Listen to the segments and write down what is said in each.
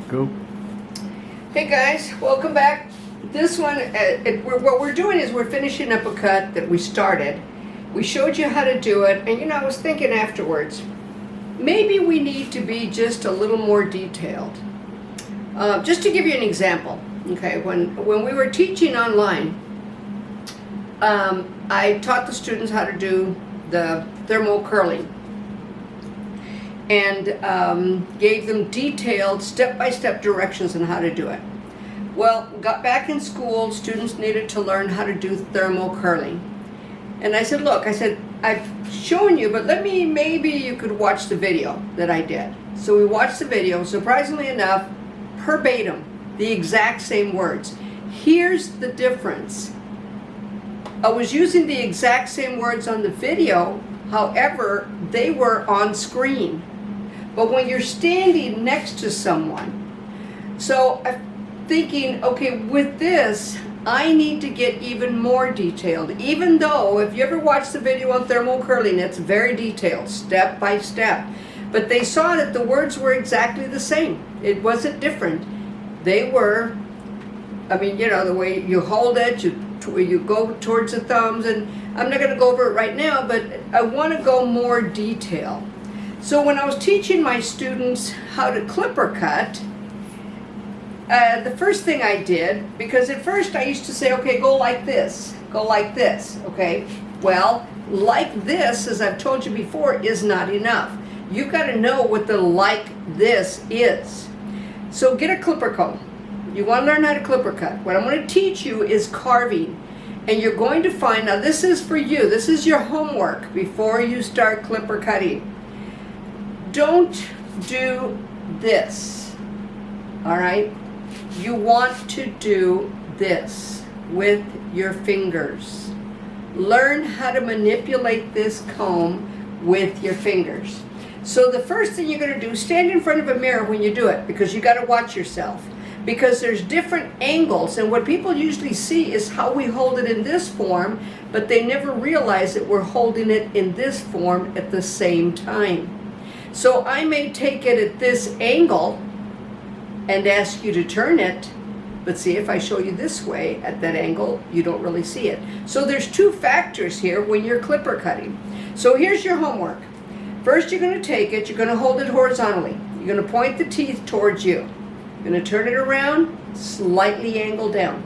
Go. Hey guys, welcome back. This one, what we're doing is we're finishing up a cut that we started. We showed you how to do it, and I was thinking afterwards, maybe we need to be just a little more detailed. Just to give you an example, okay, when we were teaching online, I taught the students how to do the thermal curling and gave them detailed step-by-step directions on how to do it. Well, got back in school, students needed to learn how to do thermal curling. And I said, look, I've shown you, but maybe you could watch the video that I did. So we watched the video, surprisingly enough, verbatim, the exact same words. Here's the difference. I was using the exact same words on the video, however, they were on screen. But when you're standing next to someone, so I'm thinking, okay, with this, I need to get even more detailed. Even though, if you ever watch the video on thermal curling, it's very detailed, step by step. But they saw that the words were exactly the same. It wasn't different. They were, the way you hold it, you go towards the thumbs, and I'm not going to go over it right now, but I want to go more detail. So when I was teaching my students how to clipper cut, the first thing I did, because at first I used to say, okay, go like this, okay? Well, like this, as I've told you before, is not enough. You've got to know what the like this is. So get a clipper comb. You want to learn how to clipper cut. What I'm going to teach you is carving. And you're going to find, now this is for you, this is your homework before you start clipper cutting. Don't do this, all right? You want to do this with your fingers. Learn how to manipulate this comb with your fingers. So the first thing you're going to do, stand in front of a mirror when you do it, because you got to watch yourself. Because there's different angles, and what people usually see is how we hold it in this form, but they never realize that we're holding it in this form at the same time. So I may take it at this angle and ask you to turn it, but see, if I show you this way at that angle, you don't really see it. So there's two factors here when you're clipper cutting. So here's your homework. First, you're going to take it, you're going to hold it horizontally. You're going to point the teeth towards you. You're going to turn it around, slightly angle down.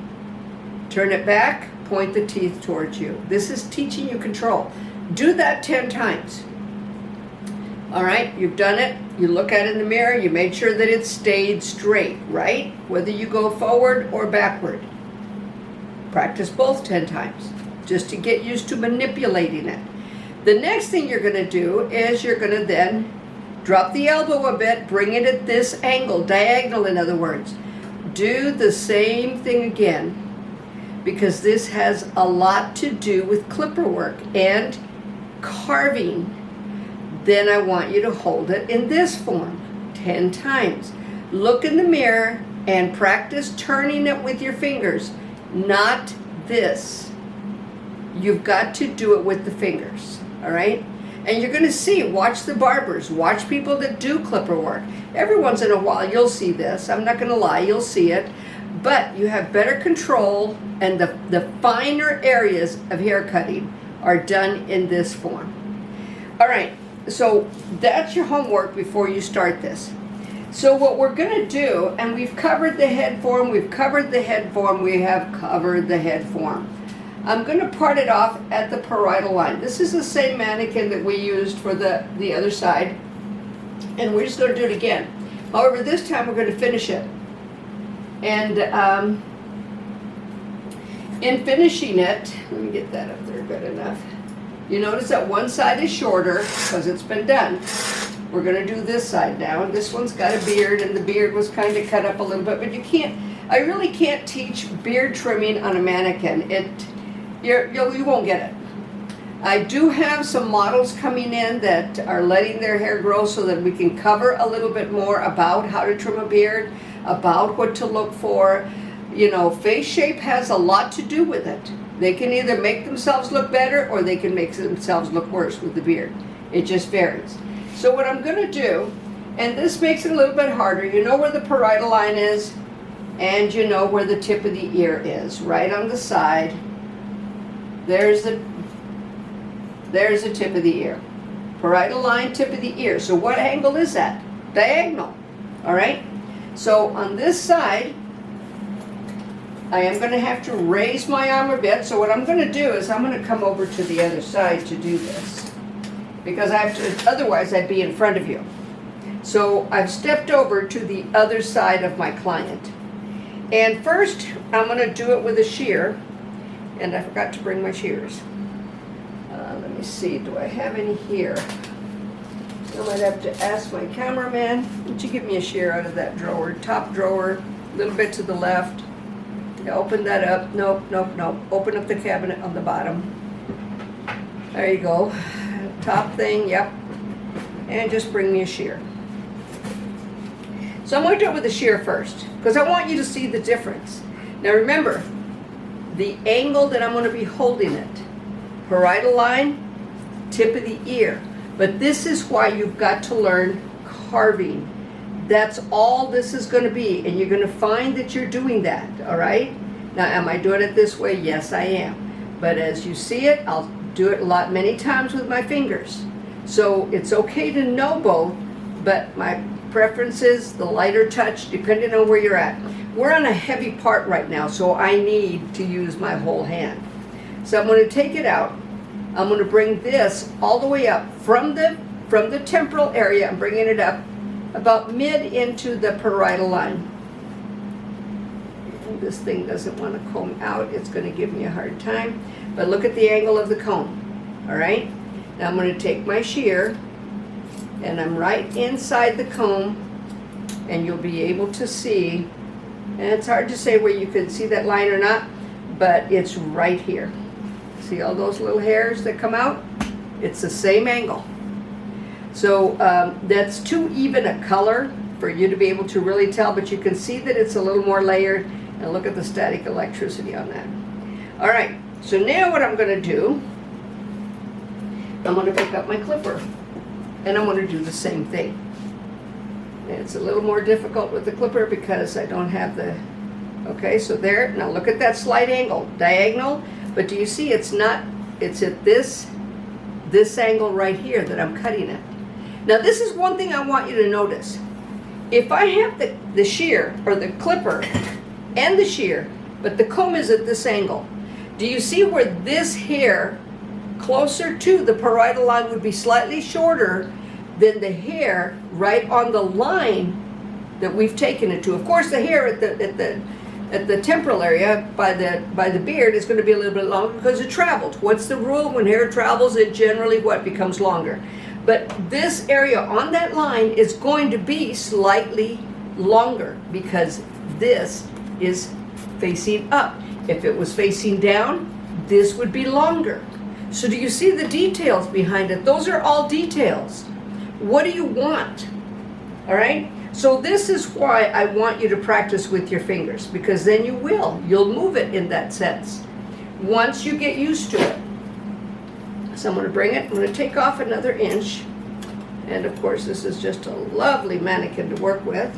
Turn it back, point the teeth towards you. This is teaching you control. Do that 10 times. All right, you've done it. You look at it in the mirror, you made sure that it stayed straight, right? Whether you go forward or backward. Practice both 10 times, just to get used to manipulating it. The next thing you're going to do is you're going to then drop the elbow a bit, bring it at this angle, diagonal in other words. Do the same thing again, because this has a lot to do with clipper work and carving. Then I want you to hold it in this form 10 times. Look in the mirror and practice turning it with your fingers, not this. You've got to do it with the fingers, all right? And you're going to see, watch the barbers, watch people that do clipper work. Every once in a while you'll see this. I'm not going to lie, you'll see it. But you have better control, and the finer areas of hair cutting are done in this form. All right, so that's your homework before you start this. So what we're going to do, and we've covered the head form, we have covered the head form. I'm going to part it off at the parietal line. This is the same mannequin that we used for the other side, and we're just going to do it again. However, this time we're going to finish it. And in finishing it, let me get that up there good enough. You notice that one side is shorter because it's been done. We're going to do this side now, and this one's got a beard, and the beard was kind of cut up a little bit, but I really can't teach beard trimming on a mannequin. You won't get it. I do have some models coming in that are letting their hair grow so that we can cover a little bit more about how to trim a beard, about what to look for. Face shape has a lot to do with it. They can either make themselves look better or they can make themselves look worse with the beard. It just varies. So what I'm going to do And this makes it a little bit harder. You know where the parietal line is, and you know where the tip of the ear is, right on the side. There's the tip of the ear. Parietal line, tip of the ear. So what angle is that? Diagonal. All right? So on this side, I am going to have to raise my arm a bit. So what I'm going to do is I'm going to come over to the other side to do this, because I have to, otherwise I'd be in front of you. So I've stepped over to the other side of my client. And first, I'm going to do it with a shear. And I forgot to bring my shears. Let me see, do I have any here? I might have to ask my cameraman, would you give me a shear out of that drawer? Top drawer, a little bit to the left. Yeah, open that up. Nope, nope, nope. Open up the cabinet on the bottom. There you go. Top thing, yep. And just bring me a shear. So I'm going to do it with a shear first, because I want you to see the difference. Now remember, the angle that I'm going to be holding it, parietal line, tip of the ear. But this is why you've got to learn carving. That's all this is going to be, and you're going to find that you're doing that, all right? Now, am I doing it this way? Yes, I am. But as you see it, I'll do it many times with my fingers. So it's okay to know both, but my preference is the lighter touch, depending on where you're at. We're on a heavy part right now, so I need to use my whole hand. So I'm going to take it out. I'm going to bring this all the way up from the temporal area. I'm bringing it up about mid into the parietal line. And this thing doesn't want to comb out. It's going to give me a hard time. But look at the angle of the comb. All right? Now I'm going to take my shear, and I'm right inside the comb, and you'll be able to see, and it's hard to say where you can see that line or not, but it's right here. See all those little hairs that come out? It's the same angle. So that's too even a color for you to be able to really tell, but you can see that it's a little more layered, and look at the static electricity on that. All right, so now what I'm going to do, I'm going to pick up my clipper, and I'm going to do the same thing. And it's a little more difficult with the clipper because I don't have the, okay, so there, now look at that slight angle, diagonal. But do you see it's not, it's at this angle right here that I'm cutting it. Now this is one thing I want you to notice. If I have the shear, or the clipper, and the shear, but the comb is at this angle, do you see where this hair closer to the parietal line would be slightly shorter than the hair right on the line that we've taken it to? Of course, the hair at the temporal area by the beard is going to be a little bit longer because it traveled. What's the rule? When hair travels, it generally becomes longer. But this area on that line is going to be slightly longer because this is facing up. If it was facing down, this would be longer. So do you see the details behind it? Those are all details. What do you want? All right? So this is why I want you to practice with your fingers, because then you'll move it in that sense once you get used to it. So I'm going to bring it, I'm going to take off another inch, and of course this is just a lovely mannequin to work with.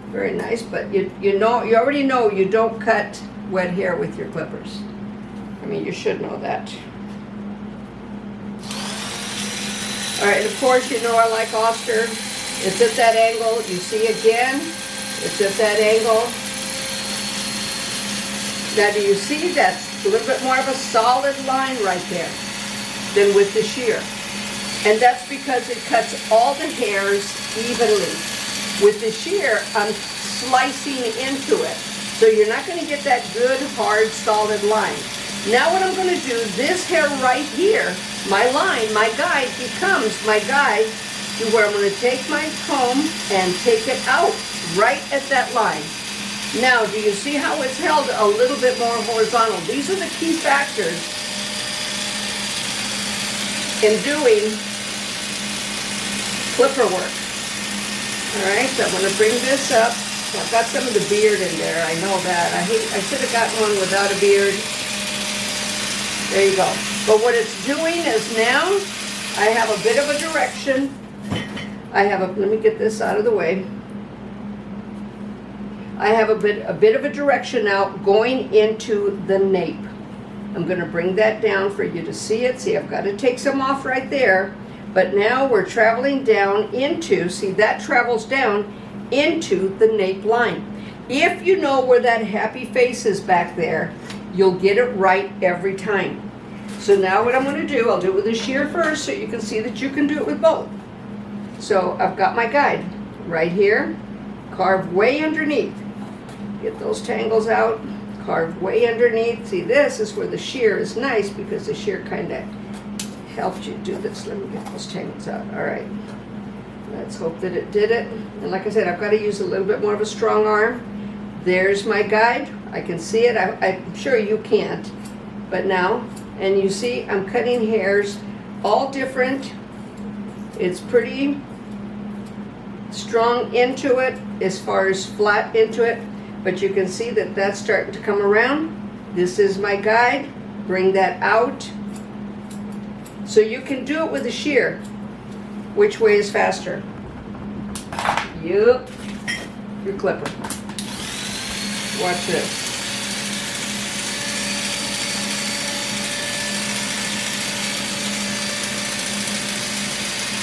Very nice, but you already know you don't cut wet hair with your clippers. I mean, you should know that. All right, and of course you know I like Oscar. It's at that angle. You see again, it's at that angle. Now do you see that's a little bit more of a solid line right there than with the shear? And that's because it cuts all the hairs evenly. With the shear, I'm slicing into it. So you're not going to get that good, hard, solid line. Now what I'm going to do, this hair right here, my line, my guide becomes my guide to where I'm going to take my comb and take it out right at that line. Now, do you see how it's held a little bit more horizontal? These are the key factors in doing clipper work. All right, so I'm going to bring this up. I've got some of the beard in there. I know that. I should have gotten one without a beard. There you go. But what it's doing is now I have a bit of a direction I have let me get this out of the way. I have a bit of a direction now going into the nape. I'm going to bring that down for you to see it. See, I've got to take some off right there. But now we're traveling down into, see, that travels down into the nape line. If you know where that happy face is back there, you'll get it right every time. So now what I'm going to do, I'll do it with a shear first so you can see that you can do it with both. So I've got my guide right here, carve way underneath. Get those tangles out, carve way underneath. See, this is where the shear is nice because the shear kind of helps you do this. Let me get those tangles out. All right. Let's hope that it did it. And like I said, I've got to use a little bit more of a strong arm. There's my guide. I can see it. I'm sure you can't. But now, and you see I'm cutting hairs all different. It's pretty strong into it as far as flat into it. But you can see that that's starting to come around. This is my guide. Bring that out. So you can do it with a shear. Which way is faster? Yup. Your clipper. Watch this.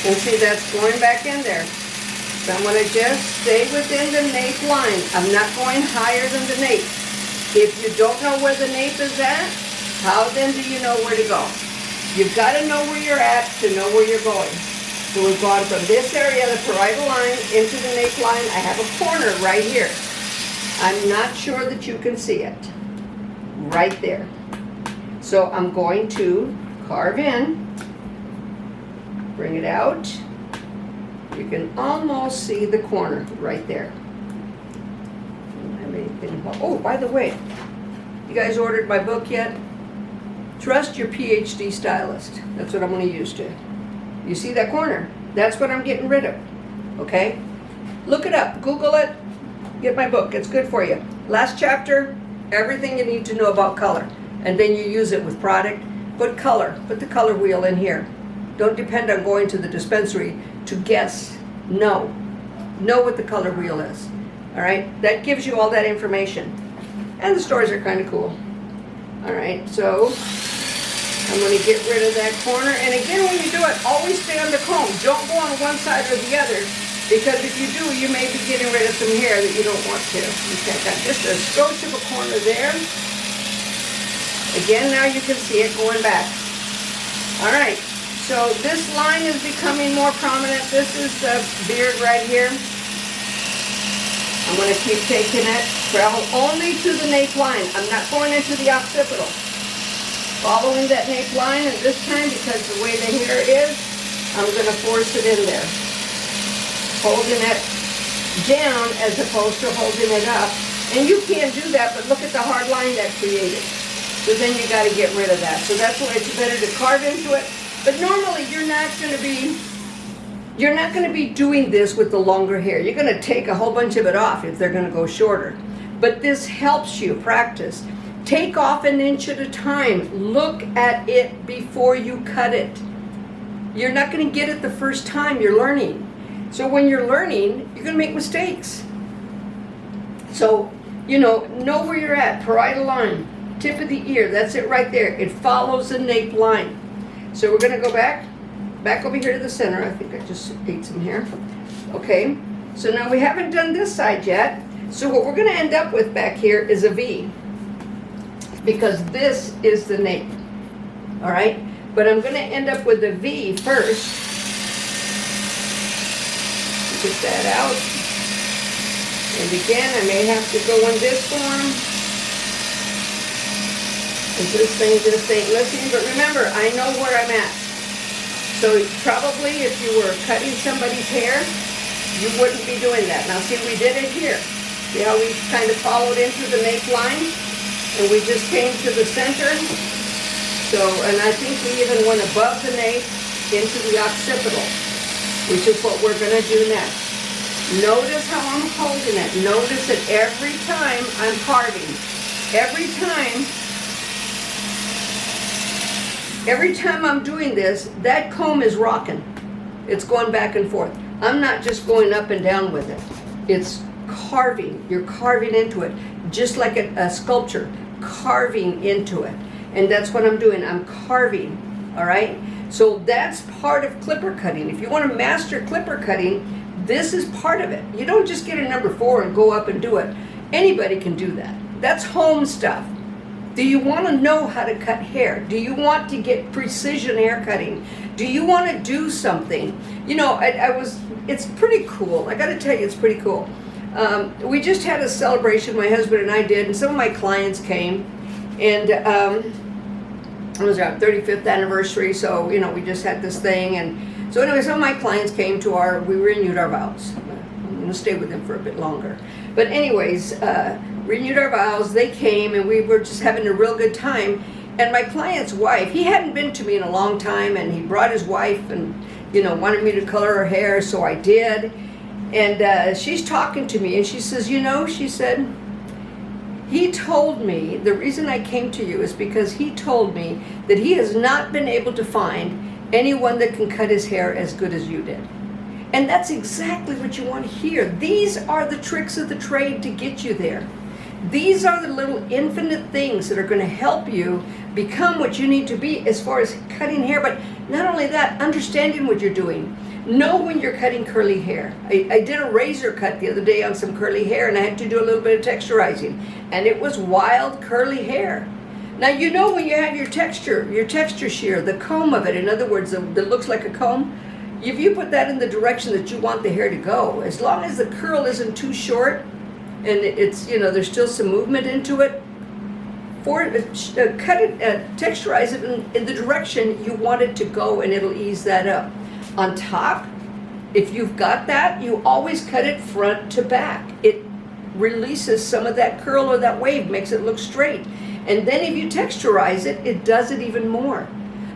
And see, that's going back in there. So I'm going to just stay within the nape line. I'm not going higher than the nape. If you don't know where the nape is at, how then do you know where to go? You've got to know where you're at to know where you're going. So we've gone from this area, the parietal line, into the nape line. I have a corner right here. I'm not sure that you can see it. Right there. So I'm going to carve in. Bring it out. You can almost see the corner right there. Oh, by the way, you guys ordered my book yet? Trust your PhD stylist. That's what I'm going to use to. You see that corner? That's what I'm getting rid of. Okay? Look it up. Google it. Get my book. It's good for you. Last chapter, everything you need to know about color. And then you use it with product. Put color. Put the color wheel in here. Don't depend on going to the dispensary to guess. Know what the color wheel is. All right? That gives you all that information. And the stories are kind of cool. All right, so I'm going to get rid of that corner. And again, when you do it, always stay on the comb. Don't go on one side or the other, because if you do, you may be getting rid of some hair that you don't want to. Okay, got just a skosh of a corner there. Again, now you can see it going back. All right. So this line is becoming more prominent. This is the beard right here. I'm going to keep taking it. Travel only to the nape line. I'm not going into the occipital. Following that nape line, and this time, because the way the hair is, I'm going to force it in there. Holding it down as opposed to holding it up. And you can do that, but look at the hard line that created. So then you got to get rid of that. So that's why it's better to carve into it. But normally you're not going to be doing this with the longer hair. You're going to take a whole bunch of it off if they're going to go shorter. But this helps you practice. Take off an inch at a time. Look at it before you cut it. You're not going to get it the first time you're learning. So when you're learning, you're going to make mistakes. So, know where you're at. Parietal line, tip of the ear, that's it right there. It follows the nape line. So we're going to go back over here to the center. I think I just ate some hair. Okay, so now we haven't done this side yet. So what we're going to end up with back here is a V, because this is the nape. All right, but I'm going to end up with a V first. Get that out. And again, I may have to go in this form. This thing just ain't listening, but remember, I know where I'm at. So probably if you were cutting somebody's hair, you wouldn't be doing that. Now see, we did it here. See how we kind of followed into the nape line? And we just came to the center. So, and I think we even went above the nape into the occipital, which is what we're going to do next. Notice how I'm holding it. Notice that every time I'm carving, every time I'm doing this, that comb is rocking. It's going back and forth. I'm not just going up and down with it. It's carving. You're carving into it, just like a sculpture, carving into it. And that's what I'm doing. I'm carving, all right? So that's part of clipper cutting. If you want to master clipper cutting, this is part of it. You don't just get a number 4 and go up and do it. Anybody can do that. That's home stuff. Do you want to know how to cut hair? Do you want to get precision hair cutting? Do you want to do something? You know, it's pretty cool. I got to tell you, it's pretty cool. We just had a celebration, my husband and I did, and some of my clients came, and it was our 35th anniversary, so, you know, we just had this thing, and so anyway, some of my clients came to we renewed our vows. I'm going to stay with them for a bit longer. But anyways, renewed our vows, they came, and we were just having a real good time, and my client's wife, he hadn't been to me in a long time, and he brought his wife and, you know, wanted me to color her hair, so I did. And she's talking to me, and she says, you know, she said, he told me, the reason I came to you is because he told me that he has not been able to find anyone that can cut his hair as good as you did. And that's exactly what you want to hear. These are the tricks of the trade to get you there. These are the little infinite things that are going to help you become what you need to be as far as cutting hair. But not only that, understanding what you're doing. Know when you're cutting curly hair. I did a razor cut the other day on some curly hair, and I had to do a little bit of texturizing, and it was wild curly hair. Now you know when you have your texture shear, the comb of it, in other words, that looks like a comb, if you put that in the direction that you want the hair to go, as long as the curl isn't too short and it's, you know, there's still some movement into it, texturize it in the direction you want it to go, and it'll ease that up. On top, if you've got that, you always cut it front to back. It releases some of that curl or that wave, makes it look straight. And then if you texturize it, it does it even more.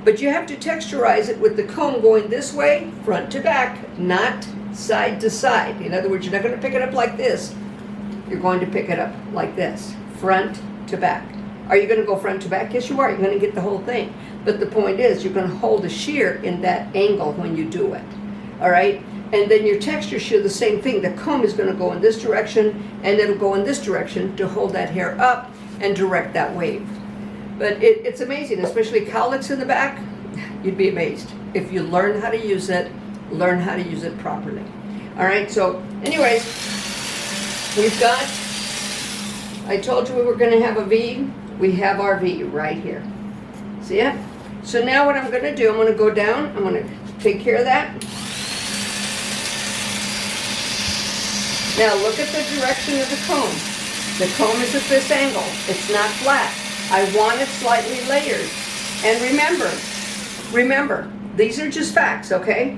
But you have to texturize it with the comb going this way, front to back, not side to side. In other words, you're not going to pick it up like this. You're going to pick it up like this, front to back. Are you going to go front to back? Yes, you are. You're going to get the whole thing. But the point is, you're going to hold a shear in that angle when you do it. All right? And then your texture shear, the same thing. The comb is going to go in this direction, and it'll go in this direction to hold that hair up and direct that wave. But it's amazing, especially cowlicks in the back. You'd be amazed. If you learn how to use it, learn how to use it properly. All right? So, anyways, we've got, I told you we were going to have a V. We have our V right here. See it? So now what I'm going to do, I'm going to go down. I'm going to take care of that. Now look at the direction of the comb. The comb is at this angle. It's not flat. I want it slightly layered. And remember, these are just facts, okay?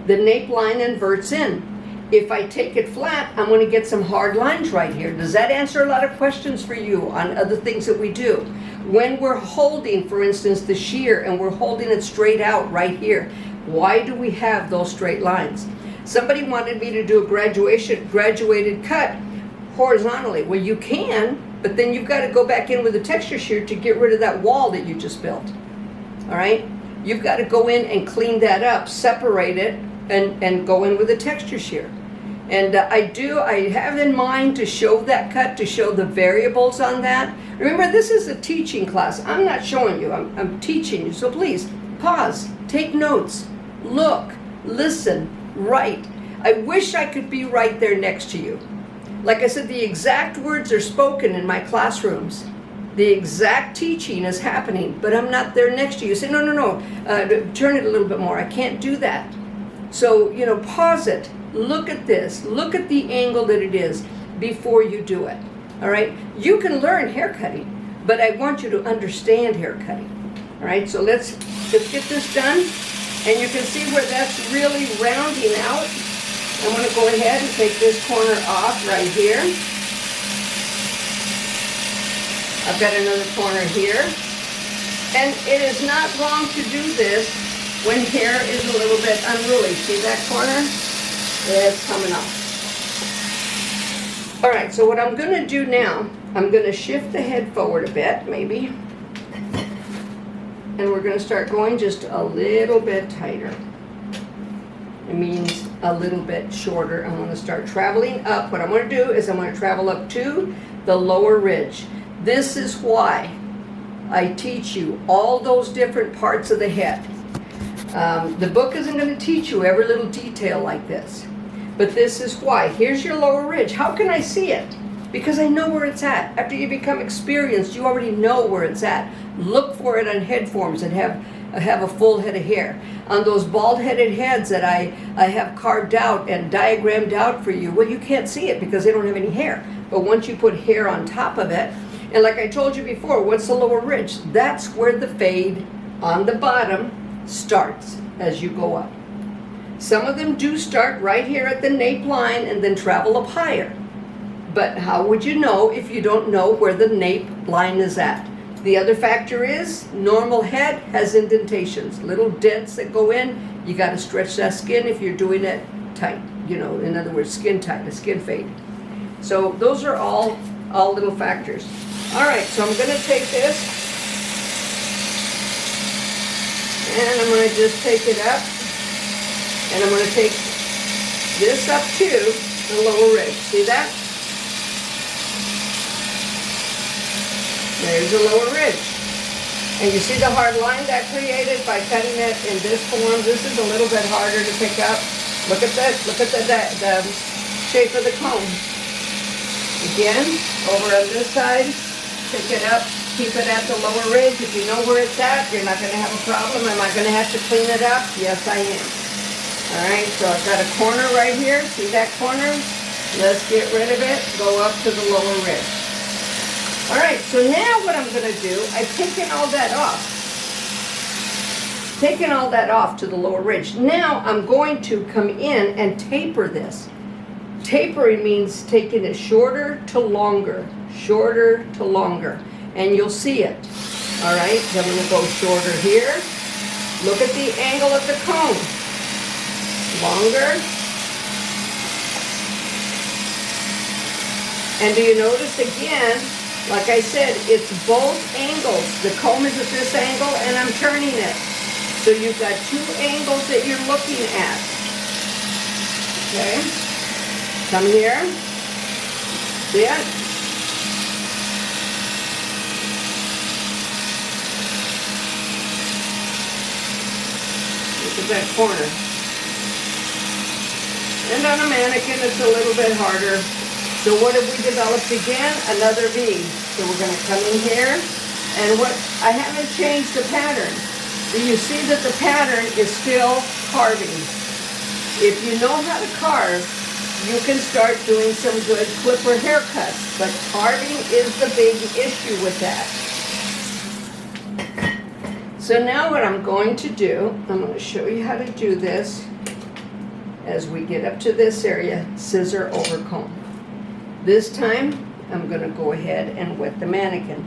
The nape line inverts in. If I take it flat, I'm going to get some hard lines right here. Does that answer a lot of questions for you on other things that we do? When we're holding, for instance, the shear, and we're holding it straight out right here, why do we have those straight lines? Somebody wanted me to do a graduated cut horizontally. Well, you can, but then you've got to go back in with a texture shear to get rid of that wall that you just built. All right? You've got to go in and clean that up, separate it, and go in with a texture shear. And I have in mind to show that cut, to show the variables on that. Remember, this is a teaching class. I'm not showing you, I'm teaching you. So please, pause, take notes, look, listen, write. I wish I could be right there next to you. Like I said, the exact words are spoken in my classrooms. The exact teaching is happening, but I'm not there next to you. Say, no, turn it a little bit more. I can't do that. So, you know, pause it. Look at this. Look at the angle that it is before you do it. All right? You can learn hair cutting, but I want you to understand hair cutting. All right? So let's get this done. And you can see where that's really rounding out. I'm going to go ahead and take this corner off right here. I've got another corner here. And it is not wrong to do this when hair is a little bit unruly. See that corner? It's coming off. All right, so what I'm going to do now, I'm going to shift the head forward a bit, maybe. And we're going to start going just a little bit tighter. It means a little bit shorter. I'm going to start traveling up. What I'm going to do is I'm going to travel up to the lower ridge. This is why I teach you all those different parts of the head. The book isn't going to teach you every little detail like this, but this is why. Here's your lower ridge. How can I see it? Because I know where it's at. After you become experienced, you already know where it's at. Look for it on head forms that have a full head of hair. On those bald-headed heads that I have carved out and diagrammed out for you, well, you can't see it because they don't have any hair. But once you put hair on top of it, and like I told you before, what's the lower ridge? That's where the fade on the bottom starts as you go up. Some of them do start right here at the nape line and then travel up higher. But how would you know if you don't know where the nape line is at? The other factor is normal head has indentations, little dents that go in. You got to stretch that skin if you're doing it tight. You know, in other words, skin tight, a skin fade. So those are all little factors. All right, so I'm going to take this and I'm going to just take it up, and I'm going to take this up to the lower ridge. See that? There's the lower ridge. And you see the hard line that created by cutting it in this form? This is a little bit harder to pick up. Look at that. Look at the shape of the comb. Again, over on this side, pick it up, keep it at the lower ridge. If you know where it's at, you're not going to have a problem. Am I going to have to clean it up? Yes, I am. All right, so I've got a corner right here. See that corner? Let's get rid of it. Go up to the lower ridge. All right, so now what I'm going to do, I've taken all that off. Taken all that off to the lower ridge. Now I'm going to come in and taper this. Tapering means taking it shorter to longer, shorter to longer. And you'll see it. All right, then I'm going to go shorter here. Look at the angle of the comb. Longer. And do you notice again, like I said, it's both angles. The comb is at this angle and I'm turning it. So you've got two angles that you're looking at. Okay? Come here. See it? Look at that corner. And on a mannequin, it's a little bit harder. So what have we developed again? Another V. So we're going to come in here. And what, I haven't changed the pattern. Do you see that the pattern is still carving? If you know how to carve, you can start doing some good clipper haircuts. But carving is the big issue with that. So now what I'm going to do, I'm going to show you how to do this. As we get up to this area, scissor over comb. This time, I'm going to go ahead and wet the mannequin.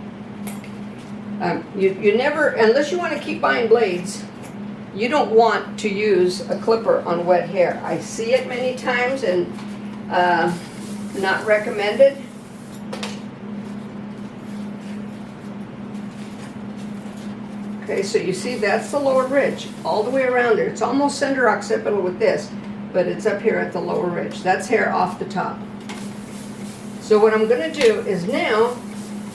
You never, unless you want to keep buying blades, you don't want to use a clipper on wet hair. I see it many times and not recommended. Okay, so you see that's the lower ridge, all the way around there. It's almost center occipital with this, but it's up here at the lower ridge. That's hair off the top. So what I'm going to do is now,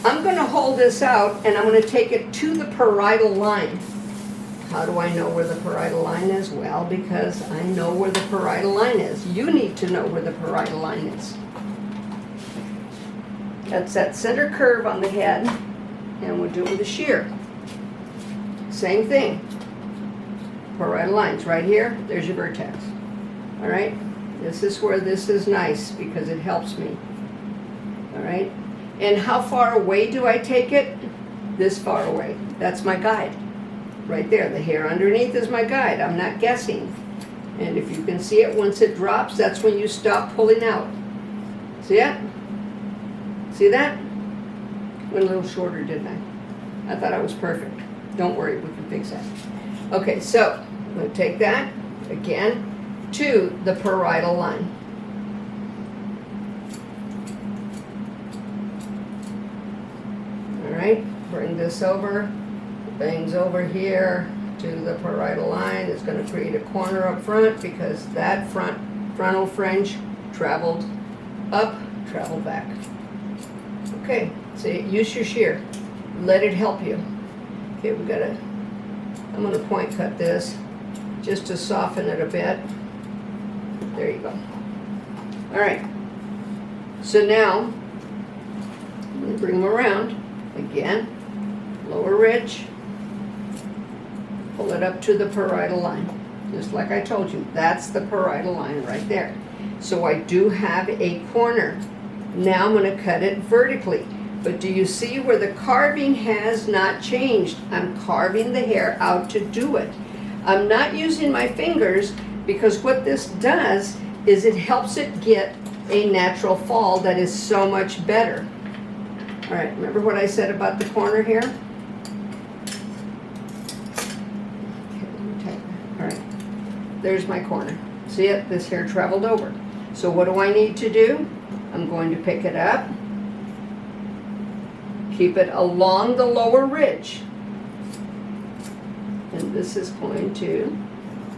I'm going to hold this out and I'm going to take it to the parietal line. How do I know where the parietal line is? Well, because I know where the parietal line is. You need to know where the parietal line is. That's that center curve on the head, and we'll do it with a shear. Same thing. Parietal lines right here, there's your vertex. All right, this is where this is nice because it helps me. All right, and how far away do I take it? This far away. That's my guide. Right there, the hair underneath is my guide. I'm not guessing. And if you can see it, once it drops, that's when you stop pulling out. See it? See that? Went a little shorter, didn't I? I thought I was perfect. Don't worry, we can fix that. Okay, so I'm going to take that, again, to the parietal line. All right, bring this over. Bangs over here to the parietal line. It's going to create a corner up front because that front frontal fringe, traveled up, traveled back. Okay, so use your shear. Let it help you. Okay, I'm gonna point cut this just to soften it a bit. There you go. All right, so now, I'm gonna bring them around again, lower ridge, pull it up to the parietal line. Just like I told you, that's the parietal line right there. So I do have a corner. Now I'm going to cut it vertically. But do you see where the carving has not changed? I'm carving the hair out to do it. I'm not using my fingers because what this does is it helps it get a natural fall that is so much better. All right, remember what I said about the corner here? All right, there's my corner. See it? This hair traveled over. So what do I need to do? I'm going to pick it up, keep it along the lower ridge. And this is going to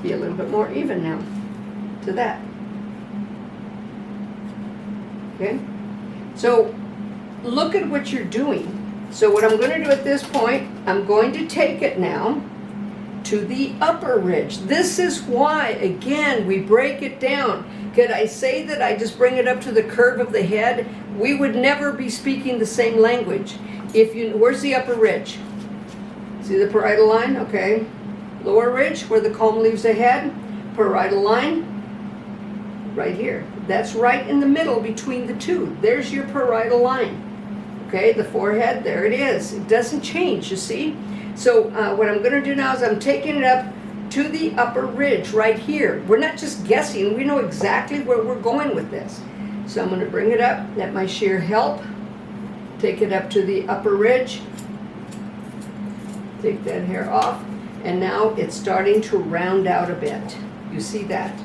be a little bit more even now to that. Okay? So look at what you're doing. So what I'm going to do at this point, I'm going to take it now to the upper ridge. This is why, again, we break it down. Could I say that I just bring it up to the curve of the head? We would never be speaking the same language. Where's the upper ridge? See the parietal line? Okay. Lower ridge, where the comb leaves the head. Parietal line, right here. That's right in the middle between the two. There's your parietal line. Okay, the forehead, there it is. It doesn't change, you see? So what I'm going to do now is I'm taking it up to the upper ridge right here. We're not just guessing. We know exactly where we're going with this. So I'm going to bring it up, let my shear help. Take it up to the upper ridge. Take that hair off. And now it's starting to round out a bit. You see that?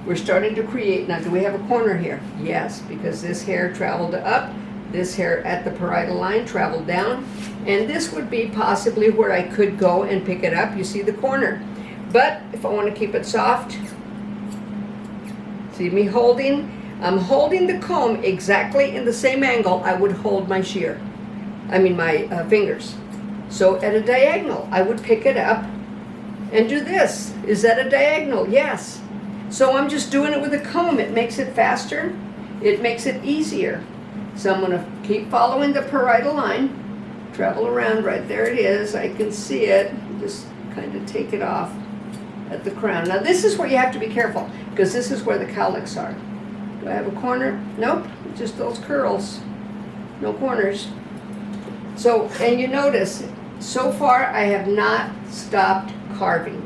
We're starting to create. Now, do we have a corner here? Yes, because this hair traveled up. This hair at the parietal line traveled down. And this would be possibly where I could go and pick it up. You see the corner. But if I want to keep it soft, see me holding? I'm holding the comb exactly in the same angle I would hold my shear. My fingers. So at a diagonal, I would pick it up and do this. Is that a diagonal? Yes. So I'm just doing it with a comb. It makes it faster. It makes it easier. So I'm going to keep following the parietal line. Travel around, right there it is. I can see it. Just kind of take it off at the crown. Now this is where you have to be careful because this is where the cowlicks are. Do I have a corner? Nope, just those curls. No corners. So, and you notice, so far I have not stopped carving.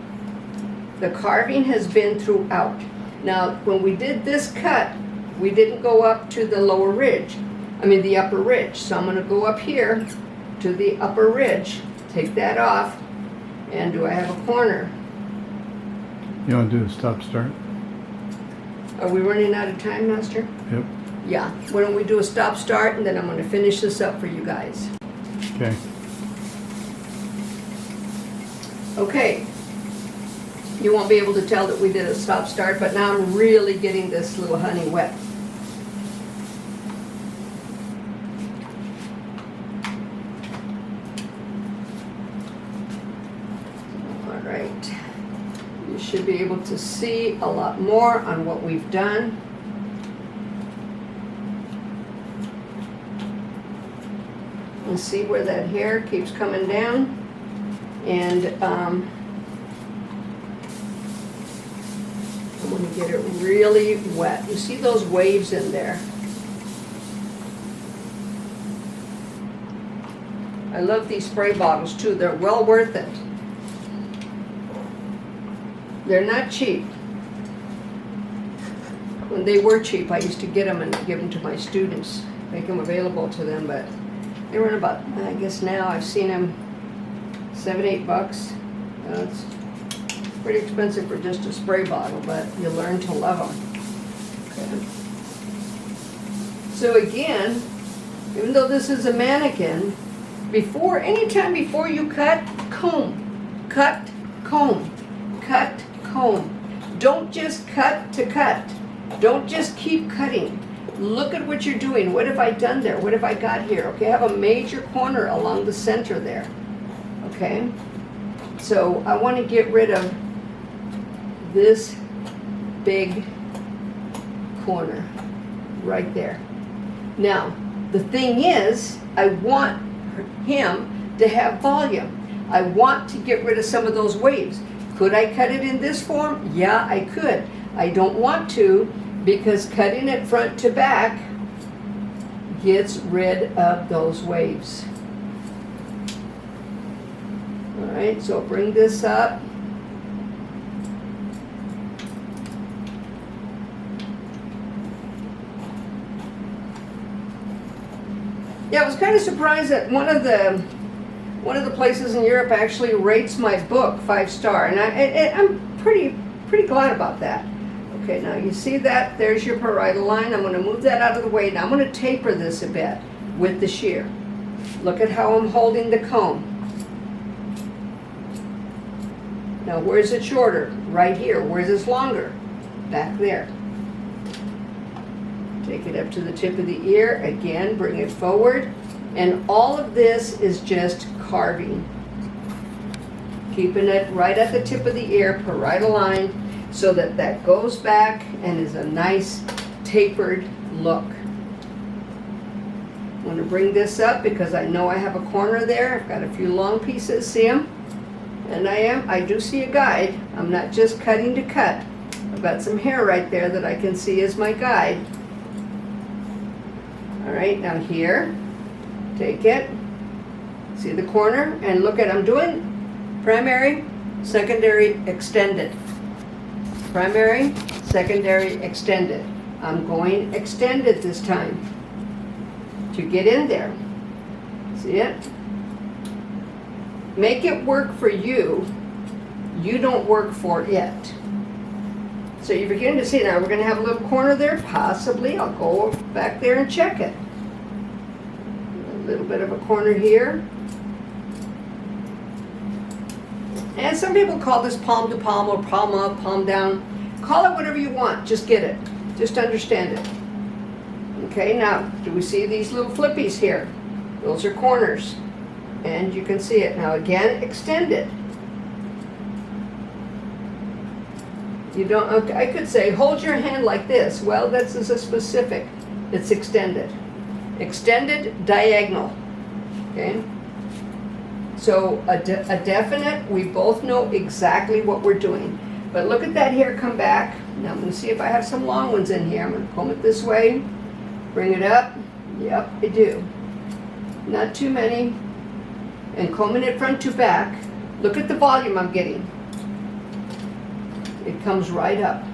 The carving has been throughout. Now, when we did this cut, we didn't go up to the lower ridge. The upper ridge. So I'm going to go up here to the upper ridge, take that off, and do I have a corner? You want to do a stop start? Are we running out of time, Master? Yep. Yeah. Why don't we do a stop start, and then I'm going to finish this up for you guys. Okay. Okay. You won't be able to tell that we did a stop start, but now I'm really getting this little honey wet. Should be able to see a lot more on what we've done. And see where that hair keeps coming down. And I'm going to get it really wet. You see those waves in there? I love these spray bottles too. They're well worth it. They're not cheap. When they were cheap, I used to get them and give them to my students, make them available to them, but they run about, I guess now I've seen them $7, $8. It's pretty expensive for just a spray bottle, but you learn to love them. Okay. So again, even though this is a mannequin, anytime before you cut, comb, cut, comb, cut, comb. Don't just cut to cut. Don't just keep cutting. Look at what you're doing. What have I done there? What have I got here? Okay, I have a major corner along the center there. Okay, so I want to get rid of this big corner right there. Now, the thing is, I want him to have volume. I want to get rid of some of those waves. Could I cut it in this form? Yeah, I could. I don't want to, because cutting it front to back gets rid of those waves. All right, so bring this up. Yeah, I was kind of surprised that one of the places in Europe actually rates my book 5-star, and I'm pretty glad about that. Okay, now you see that? There's your parietal line. I'm going to move that out of the way. Now I'm going to taper this a bit with the shear. Look at how I'm holding the comb. Now where's it shorter? Right here. Where's this longer? Back there. Take it up to the tip of the ear. Again, bring it forward. And all of this is just carving. Keeping it right at the tip of the ear, parietal line, so that that goes back and is a nice tapered look. I'm going to bring this up because I know I have a corner there. I've got a few long pieces, see them? And I do see a guide. I'm not just cutting to cut. I've got some hair right there that I can see as my guide. All right, now here, take it, see the corner, and look at, I'm doing primary, secondary, extended. Primary, secondary, extended. I'm going extended this time to get in there. See it? Make it work for you. You don't work for it. So you're beginning to see now, we're going to have a little corner there, possibly. I'll go back there and check it. A little bit of a corner here. And some people call this palm to palm or palm up, palm down. Call it whatever you want, just get it. Just understand it. Okay, now, do we see these little flippies here? Those are corners. And you can see it. Now again, extend it. You don't, okay, I could say, hold your hand like this. Well, that's a specific. It's extended. Extended, diagonal. Okay? So a definite, we both know exactly what we're doing. But look at that hair come back. Now I'm going to see if I have some long ones in here. I'm going to comb it this way. Bring it up. Yep, I do. Not too many. And combing it front to back. Look at the volume I'm getting. It comes right up.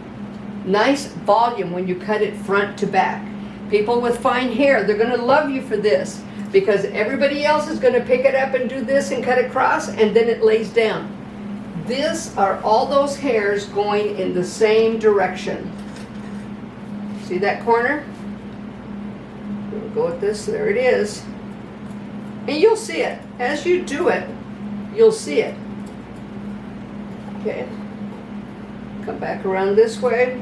Nice volume when you cut it front to back. People with fine hair, they're going to love you for this, because everybody else is going to pick it up and do this and cut across, and then it lays down. This are all those hairs going in the same direction. See that corner? We'll go with this. There it is. And you'll see it. As you do it, you'll see it. Okay. Come back around this way.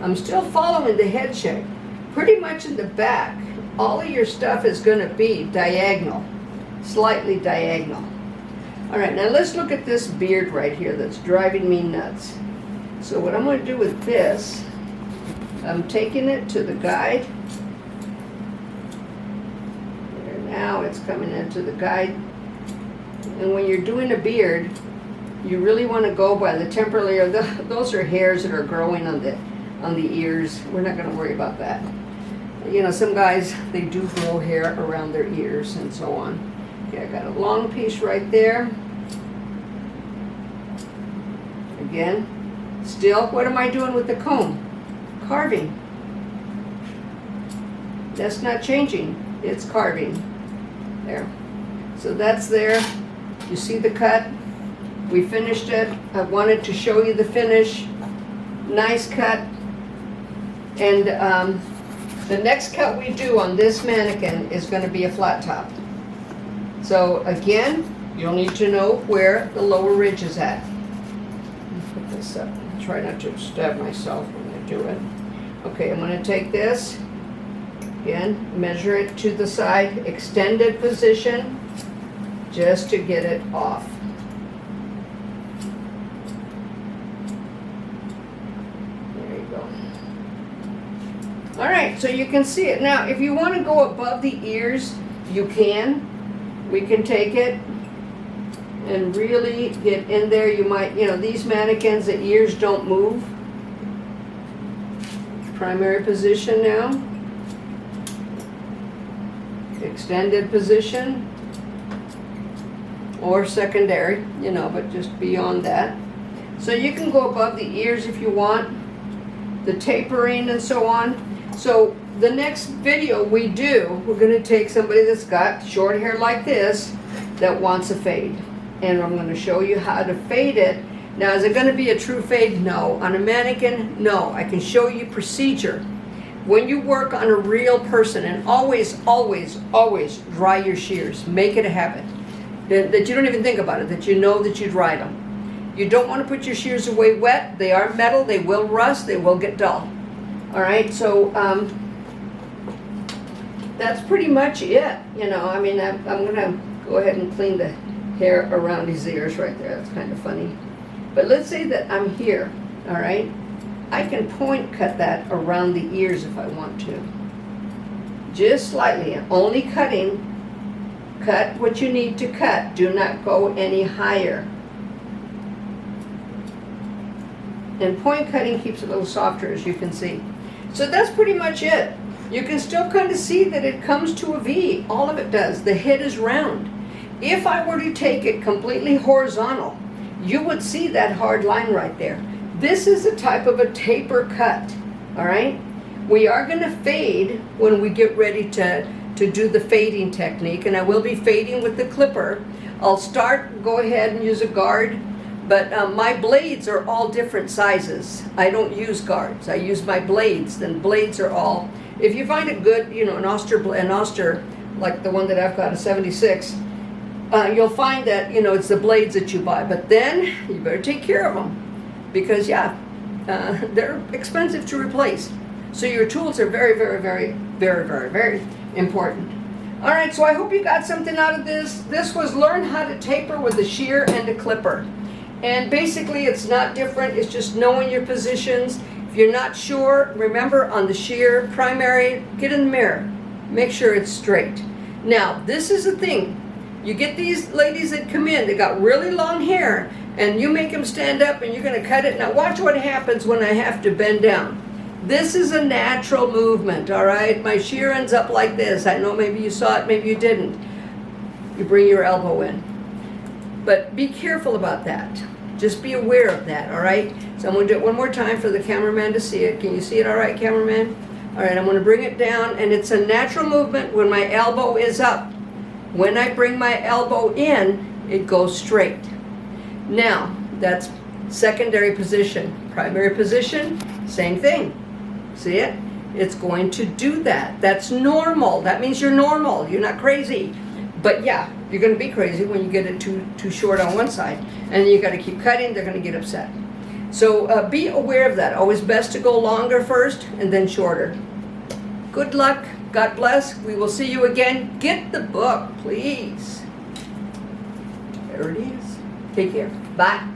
I'm still following the head shape. Pretty much in the back, all of your stuff is going to be diagonal, slightly diagonal. All right, now let's look at this beard right here that's driving me nuts. So what I'm going to do with this, I'm taking it to the guide. There, now it's coming into the guide. And when you're doing a beard, you really want to go by the temporal layer. Those are hairs that are growing on the ears. We're not going to worry about that. You know, some guys, they do grow hair around their ears and so on. Okay, I got a long piece right there. Again, still, what am I doing with the comb? Carving. That's not changing, it's carving. There. So that's there. You see the cut? We finished it. I wanted to show you the finish. Nice cut. And the next cut we do on this mannequin is going to be a flat top. So again, you'll need to know where the lower ridge is at. Put this up. Try not to stab myself when I do it. Okay, I'm going to take this, again, measure it to the side, extended position, just to get it off. There you go. All right, so you can see it. Now, if you want to go above the ears, you can. We can take it and really get in there. You might, these mannequins, the ears don't move. Primary position now. Extended position. Or secondary, but just beyond that. So you can go above the ears if you want. The tapering and so on. So the next video we do, we're going to take somebody that's got short hair like this that wants a fade. And I'm going to show you how to fade it. Now, is it going to be a true fade? No. On a mannequin? No. I can show you procedure. When you work on a real person, and always, always, always dry your shears. Make it a habit. That you don't even think about it, that you know that you dried them. You don't want to put your shears away wet. They are metal. They will rust. They will get dull. All right, so that's pretty much it. I'm going to go ahead and clean the hair around his ears right there. That's kind of funny. But let's say that I'm here, all right? I can point cut that around the ears if I want to. Just slightly, only cutting. Cut what you need to cut. Do not go any higher. And point cutting keeps it a little softer, as you can see. So that's pretty much it. You can still kind of see that it comes to a V. All of it does. The head is round. If I were to take it completely horizontal, you would see that hard line right there. This is a type of a taper cut, all right? We are going to fade when we get ready to do the fading technique, and I will be fading with the clipper. I'll go ahead and use a guard, but my blades are all different sizes. I don't use guards. I use my blades, and blades are all, if you find a good, an Oster, like the one that I've got, a 76, you'll find that, it's the blades that you buy, but then you better take care of them, because they're expensive to replace. So your tools are very, very, very, very, very, very important. All right, so I hope you got something out of this. This was learn how to taper with a shear and a clipper. And basically it's not different, it's just knowing your positions. If you're not sure, remember on the shear, primary, get in the mirror. Make sure it's straight. Now, this is the thing. You get these ladies that come in, they got really long hair, and you make them stand up and you're gonna cut it. Now watch what happens when I have to bend down. This is a natural movement, all right? My shear ends up like this. I know maybe you saw it, maybe you didn't. You bring your elbow in. But be careful about that. Just be aware of that, all right? So I'm going to do it one more time for the cameraman to see it. Can you see it all right, cameraman? All right, I'm going to bring it down, and it's a natural movement when my elbow is up. When I bring my elbow in, it goes straight. Now, that's secondary position. Primary position, same thing. See it? It's going to do that. That's normal. That means you're normal. You're not crazy. But yeah, you're going to be crazy when you get it too short on one side. And then you got to keep cutting. They're going to get upset. So be aware of that. Always best to go longer first and then shorter. Good luck. God bless. We will see you again. Get the book, please. There it is. Take care. Bye.